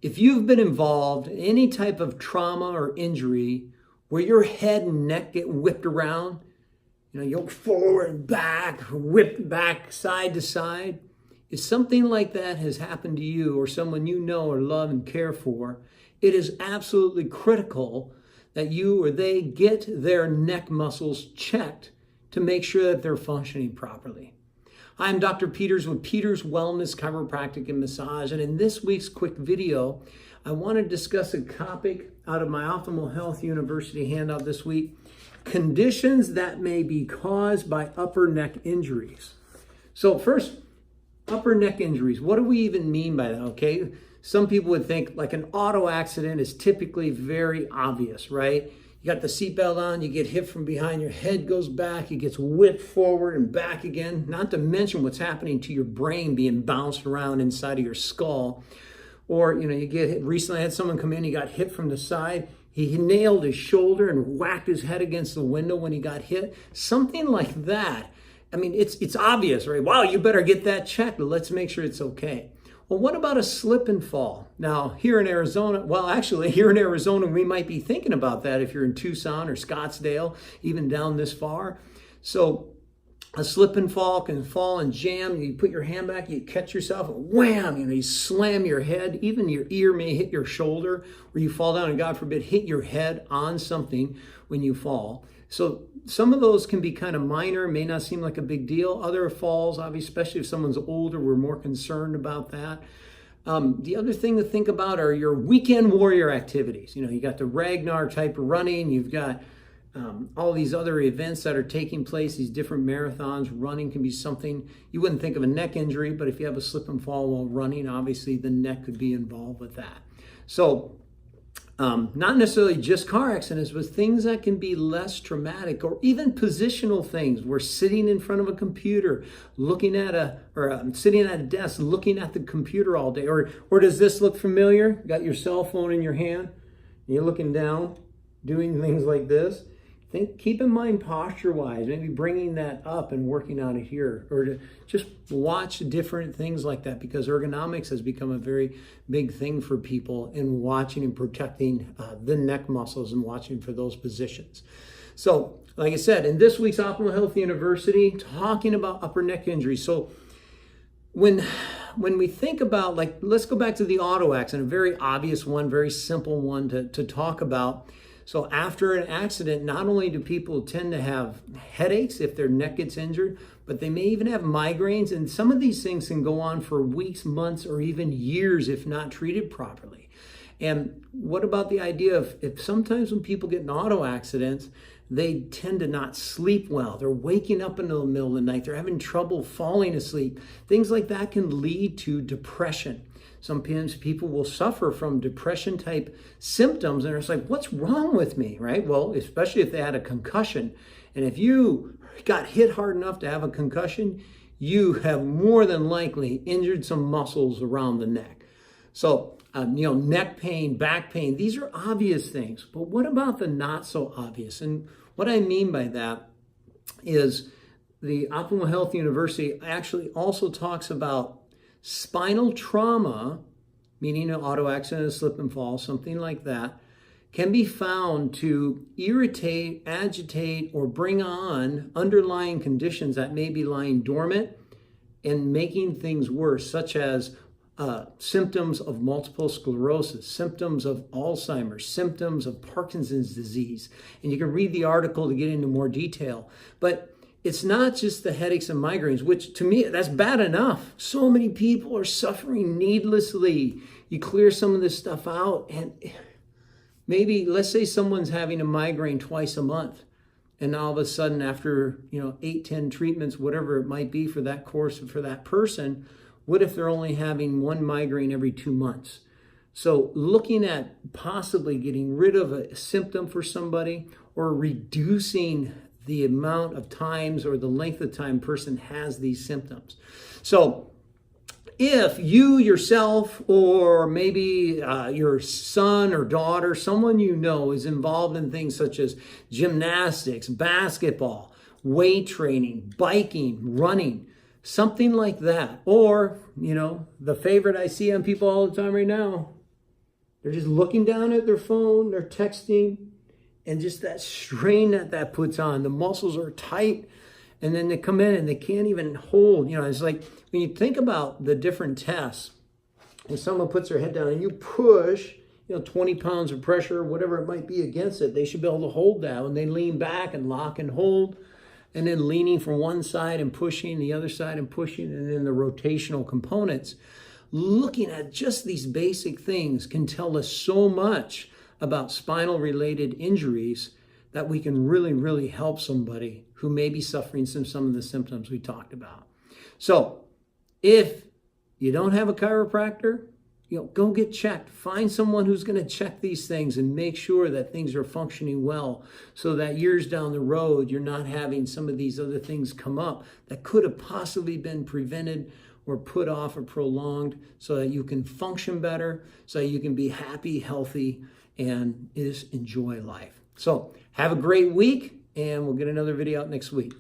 If you've been involved in any type of trauma or injury where your head and neck get whipped around, you're forward and back, whipped back side to side. If something like that has happened to you or someone you know or love and care for, it is absolutely critical that you or they get their neck muscles checked to make sure that they're functioning properly. I'm Dr. Peters with Peters Wellness, Chiropractic and Massage, and in this week's quick video, I want to discuss a topic out of my Optimal Health University handout this week, conditions that may be caused by upper neck injuries. So first, upper neck injuries, what do we even mean by that, okay? Some people would think like an auto accident is typically very obvious, right? You got the seatbelt on, you get hit from behind, your head goes back, it gets whipped forward and back again, not to mention what's happening to your brain being bounced around inside of your skull. Or, you get hit. Recently I had someone come in, he got hit from the side, he nailed his shoulder and whacked his head against the window when he got hit. Something like that. I mean, it's obvious, right? Wow, you better get that checked, but let's make sure it's okay. Well, what about a slip and fall? Now, here in Arizona, we might be thinking about that if you're in Tucson or Scottsdale, even down this far. So a slip and fall can fall and jam. You put your hand back, you catch yourself, and wham, you slam your head. Even your ear may hit your shoulder, or you fall down and, God forbid, hit your head on something when you fall. So some of those can be kind of minor, may not seem like a big deal. Other falls, obviously, especially if someone's older, we're more concerned about that. The other thing to think about are your weekend warrior activities. You got the Ragnar type of running, you've got all these other events that are taking place, these different marathons. Running can be something you wouldn't think of a neck injury, but if you have a slip and fall while running, obviously the neck could be involved with that. So not necessarily just car accidents, but things that can be less traumatic, or even positional things. We're sitting in front of a computer, sitting at a desk, looking at the computer all day. Or does this look familiar? Got your cell phone in your hand, you're looking down, doing things like this. Keep in mind posture-wise, maybe bringing that up and working on it here, or to just watch different things like that, because ergonomics has become a very big thing for people in watching and protecting the neck muscles and watching for those positions. So, like I said, in this week's Optimal Health University, talking about upper neck injuries. So, when we think about, let's go back to the auto accident, a very obvious one, very simple one to talk about. So after an accident, not only do people tend to have headaches if their neck gets injured, but they may even have migraines. And some of these things can go on for weeks, months, or even years if not treated properly. And what about the idea of if sometimes when people get in auto accidents, they tend to not sleep well. They're waking up in the middle of the night. They're having trouble falling asleep. Things like that can lead to depression. Sometimes people will suffer from depression type symptoms and it's like, what's wrong with me, right? Well, especially if they had a concussion. And if you got hit hard enough to have a concussion, you have more than likely injured some muscles around the neck. So, neck pain, back pain, these are obvious things. But what about the not so obvious? And what I mean by that is the Optimal Health University actually also talks about spinal trauma, meaning an auto accident, a slip and fall, something like that, can be found to irritate, agitate, or bring on underlying conditions that may be lying dormant and making things worse, such as symptoms of multiple sclerosis, symptoms of Alzheimer's, symptoms of Parkinson's disease. And you can read the article to get into more detail. But it's not just the headaches and migraines, which to me, that's bad enough. So many people are suffering needlessly. You clear some of this stuff out and maybe, let's say someone's having a migraine twice a month. And all of a sudden after, 8, 10 treatments, whatever it might be for that course for that person, what if they're only having one migraine every 2 months? So looking at possibly getting rid of a symptom for somebody or reducing the amount of times or the length of time person has these symptoms. So if you yourself or maybe your son or daughter, someone you know is involved in things such as gymnastics, basketball, weight training, biking, running, something like that. Or, the favorite I see on people all the time right now, They're just looking down at their phone, they're texting, and just that strain that puts on. The muscles are tight, and then they come in and they can't even hold. It's like when you think about the different tests, and someone puts their head down and you push, 20 pounds of pressure, whatever it might be against it, they should be able to hold that. When they lean back and lock and hold, and then leaning from one side and pushing, the other side and pushing, and then the rotational components. Looking at just these basic things can tell us so much about spinal-related injuries that we can really, really help somebody who may be suffering from some of the symptoms we talked about. So if you don't have a chiropractor, go get checked. Find someone who's going to check these things and make sure that things are functioning well, so that years down the road, you're not having some of these other things come up that could have possibly been prevented or put off or prolonged, so that you can function better, so you can be happy, healthy, and just enjoy life. So have a great week, and we'll get another video out next week.